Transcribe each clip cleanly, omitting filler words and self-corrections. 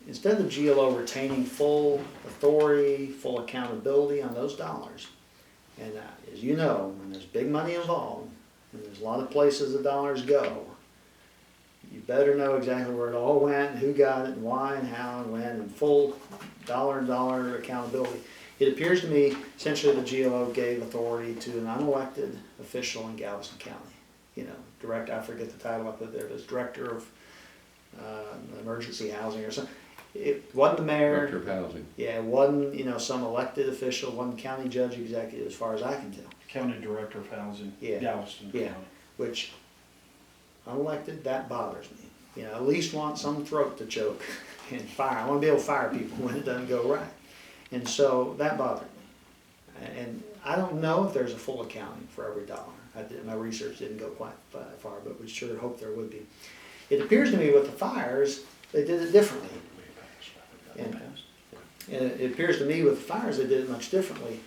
instead of the GLO retaining full authority, full accountability on those dollars, and as you know, when there's big money involved, and there's a lot of places the dollars go, you better know exactly where it all went, and who got it, and why, and how, and when, and full dollar accountability. It appears to me, essentially the GLO gave authority to an unelected official in Galveston County. You know, I forget the title I put there, but it's Director of Emergency Housing or something. It wasn't the mayor. Director of Housing. Yeah, it wasn't, you know, some elected official, wasn't county judge executive as far as I can tell. County Director of Housing, Yeah. Galveston Yeah. County. Which, unelected, that bothers me. You know, at least want some throat to choke and fire. I want to be able to fire people when it doesn't go right. And so that bothered me. And I don't know if there's a full accounting for every dollar. My research didn't go quite far, but we sure hope there would be. It appears to me with the fires, they did it differently. And it appears to me with the fires, they did it much differently.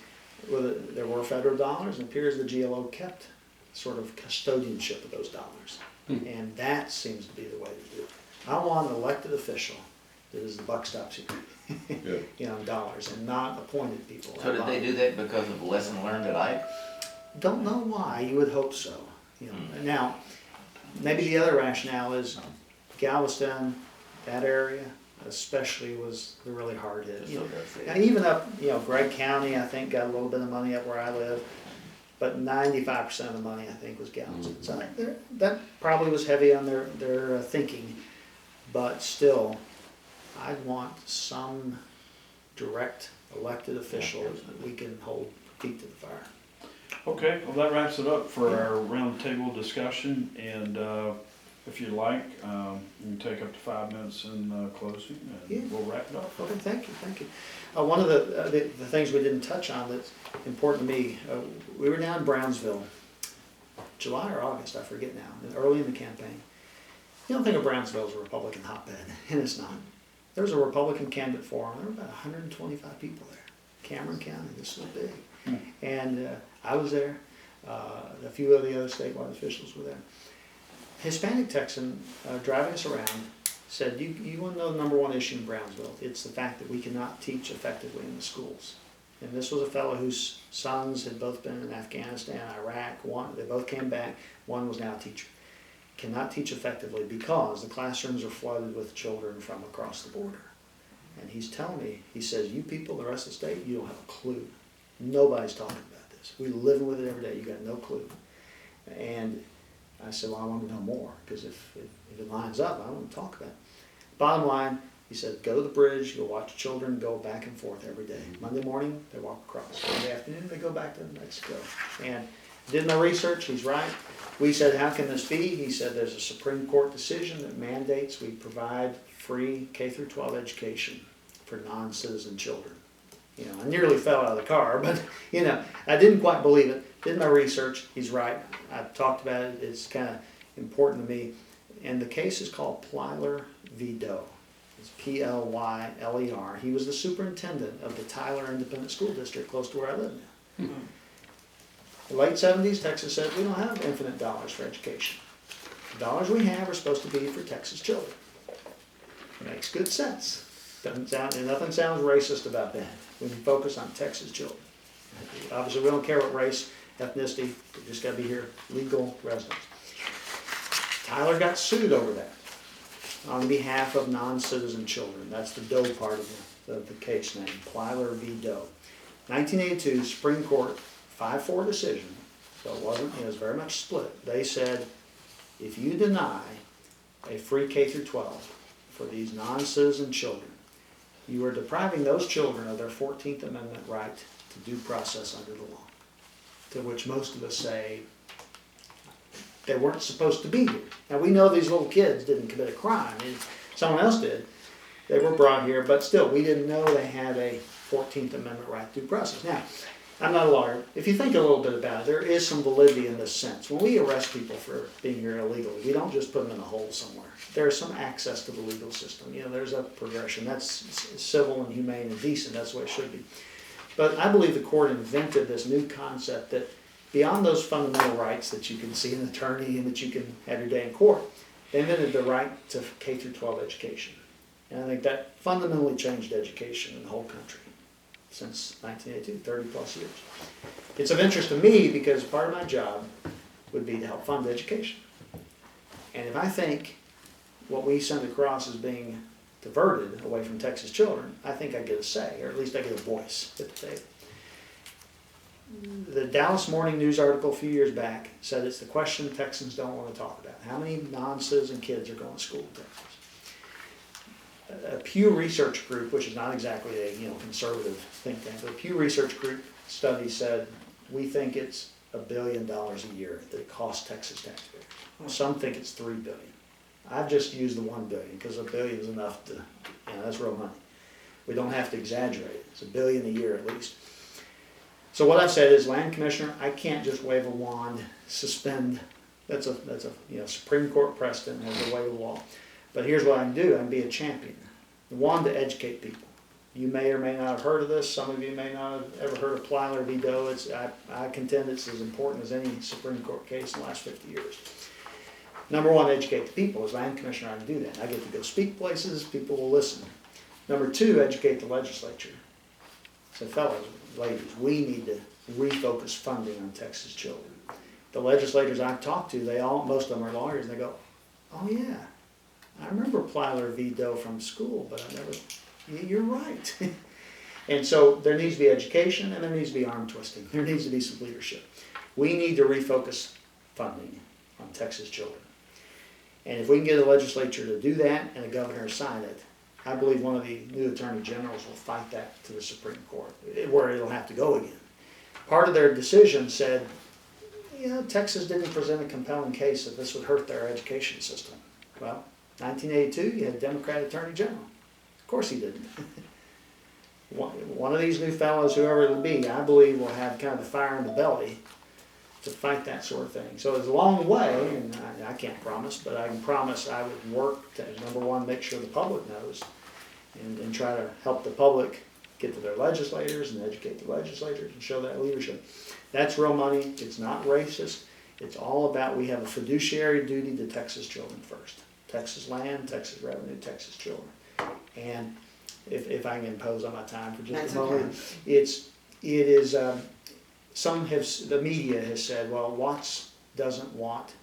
There were federal dollars, and it appears the GLO kept sort of custodianship of those dollars. And that seems to be the way to do it. I want an elected official that is the buck stops here. Yeah. You know, dollars, and not appointed people. So did they do that because of the lesson learned at Ike? Don't know why. You would hope so. You know. Now, maybe the other rationale is Galveston, that area especially, was the really hard hit. You know, now, even up, you know, Gregg County, I think got a little bit of money up where I live, but 95% of the money I think was Galveston. So that probably was heavy on their thinking, but still, I'd want some direct elected official that we can hold feet to the fire. Okay, well that wraps it up for our roundtable discussion, and if you like, you can take up to 5 minutes in closing, and we'll wrap it up. Okay, thank you. One of the things we didn't touch on that's important to me, we were down in Brownsville, July or August, I forget now, early in the campaign. You don't think of Brownsville as a Republican hotbed, and it's not. There was a Republican candidate forum. There were about 125 people there. Cameron County, this was big. And I was there. A few of the other statewide officials were there. Hispanic Texan driving us around said, you want to know the number one issue in Brownsville? It's the fact that we cannot teach effectively in the schools. And this was a fellow whose sons had both been in Afghanistan, Iraq. They both came back. One was now a teacher. Cannot teach effectively because the classrooms are flooded with children from across the border. And he's telling me, he says, you people, the rest of the state, you don't have a clue. Nobody's talking about this. We live with it every day. You got no clue. And I said, well, I want to know more, because if it lines up, I want to talk about it. Bottom line, he said, go to the bridge, go watch children go back and forth every day. Monday morning, they walk across. Monday afternoon, they go back to Mexico. And did my research, he's right. We said, how can this be? He said, there's a Supreme Court decision that mandates we provide free K through 12 education for non-citizen children. You know, I nearly fell out of the car, but, you know, I didn't quite believe it. Did my research. He's right. I've talked about it. It's kind of important to me. And the case is called Plyler v. Doe. It's Plyler. He was the superintendent of the Tyler Independent School District, close to where I live now. In the late 70s, Texas said, we don't have infinite dollars for education. The dollars we have are supposed to be for Texas children. Makes good sense. Doesn't sound, and nothing sounds racist about that when you focus on Texas children. Obviously, we don't care what race, ethnicity, they just got to be here, legal residents. Tyler got sued over that on behalf of non-citizen children. That's the Doe part of the case name, Plyler v. Doe. 1982, Supreme Court, 5-4 decision, so it was very much split. They said, if you deny a free K through 12 for these non-citizen children, you are depriving those children of their 14th Amendment right to due process under the law. To which most of us say, they weren't supposed to be here. Now we know these little kids didn't commit a crime. Someone else did. They were brought here, but still, we didn't know they had a 14th Amendment right to due process. Now, I'm not a lawyer. If you think a little bit about it, there is some validity in this sense. When we arrest people for being here illegally, we don't just put them in a hole somewhere. There's some access to the legal system. You know, there's a progression. That's civil and humane and decent. That's the way it should be. But I believe the court invented this new concept that beyond those fundamental rights that you can see an attorney and that you can have your day in court, they invented the right to K through 12 education. And I think that fundamentally changed education in the whole country since 1982, 30 plus years. It's of interest to me because part of my job would be to help fund education. And if I think what we send across is being diverted away from Texas children, I think I get a say, or at least I get a voice at the table. The Dallas Morning News article a few years back said it's the question Texans don't want to talk about. How many non-citizen kids are going to school in Texas? A Pew Research Group, which is not exactly a conservative think tank, but a Pew Research Group study said we think it's $1 billion a year that it costs Texas taxpayers. Some think it's $3 billion. I've just used the $1 billion because $1 billion is enough to, that's real money. We don't have to exaggerate it. It's $1 billion a year at least. So what I've said is, land commissioner, I can't just wave a wand, suspend. That's a Supreme Court precedent, has a way of law. But here's what I can do. I can be a champion. One, to educate people. You may or may not have heard of this. Some of you may not have ever heard of Plyler v. Doe. I contend it's as important as any Supreme Court case in the last 50 years. Number one, educate the people. As land commissioner, I can do that. I get to go speak places. People will listen. Number two, educate the legislature. So fellows, ladies, we need to refocus funding on Texas children. The legislators I've talked to, most of them are lawyers, and they go, oh yeah, I remember Plyler v. Doe from school, but you're right. And so there needs to be education, and there needs to be arm twisting. There needs to be some leadership. We need to refocus funding on Texas children. And if we can get a legislature to do that and a governor to sign it, I believe one of the new attorney generals will fight that to the Supreme Court, where it'll have to go again. Part of their decision said, Texas didn't present a compelling case that this would hurt their education system. Well, 1982, you had a Democrat attorney general. Of course he didn't. One of these new fellows, whoever it'll be, I believe will have kind of the fire in the belly to fight that sort of thing. So it's a long way, and I can't promise, but I can promise I would work to, number one, make sure the public knows, and try to help the public get to their legislators and educate the legislators and show that leadership. That's real money. It's not racist. It's all about, we have a fiduciary duty to Texas children first. Texas land, Texas revenue, Texas children. And if I can impose on my time for just a moment, the media has said, well, Watts doesn't want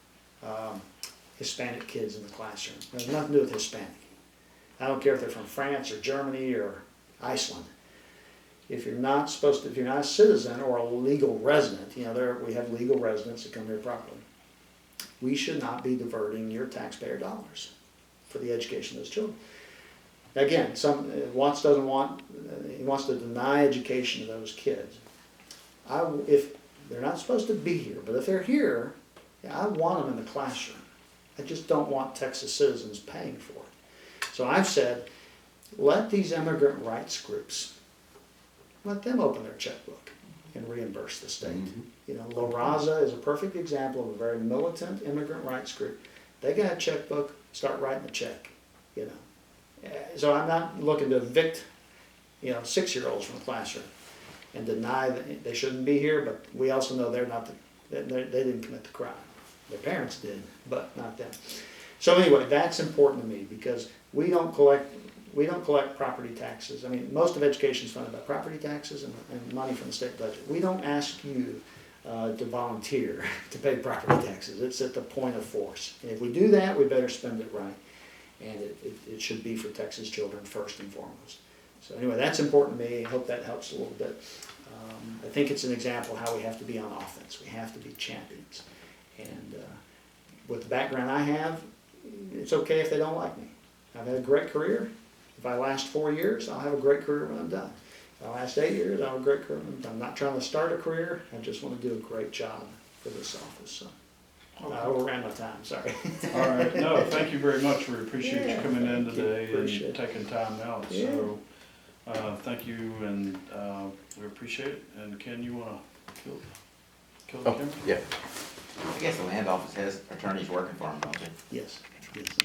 Hispanic kids in the classroom. It has nothing to do with Hispanic. I don't care if they're from France or Germany or Iceland. If you're not a citizen or a legal resident, we have legal residents that come here properly. We should not be diverting your taxpayer dollars for the education of those children. Again, Watts doesn't want, he wants to deny education to those kids. If they're not supposed to be here, but if they're here, I want them in the classroom. I just don't want Texas citizens paying for it. So I've said, let these immigrant rights groups, let them open their checkbook and reimburse the state. La Raza is a perfect example of a very militant immigrant rights group. They got a checkbook, start writing a check. So I'm not looking to evict 6-year-olds from the classroom and deny that they shouldn't be here, but we also know they didn't commit the crime. Their parents did, but not them. So anyway, that's important to me because we don't collect property taxes. I mean, most of education is funded by property taxes and money from the state budget. We don't ask you to volunteer to pay property taxes. It's at the point of force. And if we do that, we better spend it right. And it should be for Texas children first and foremost. So anyway, that's important to me. I hope that helps a little bit. I think it's an example of how we have to be on offense. We have to be champions. And with the background I have, it's okay if they don't like me. I've had a great career. If I last 4 years, I'll have a great career when I'm done. If I last 8 years, I'll have a great career when I'm done. I'm not trying to start a career. I just want to do a great job for this office. So I overran my time. Sorry. All right. No, thank you very much. We appreciate you coming in today and taking time out. Yeah. So thank you, and we appreciate it. And Ken, you want to kill the camera? Yeah. I guess the land office has attorneys working for them, don't they? Yes.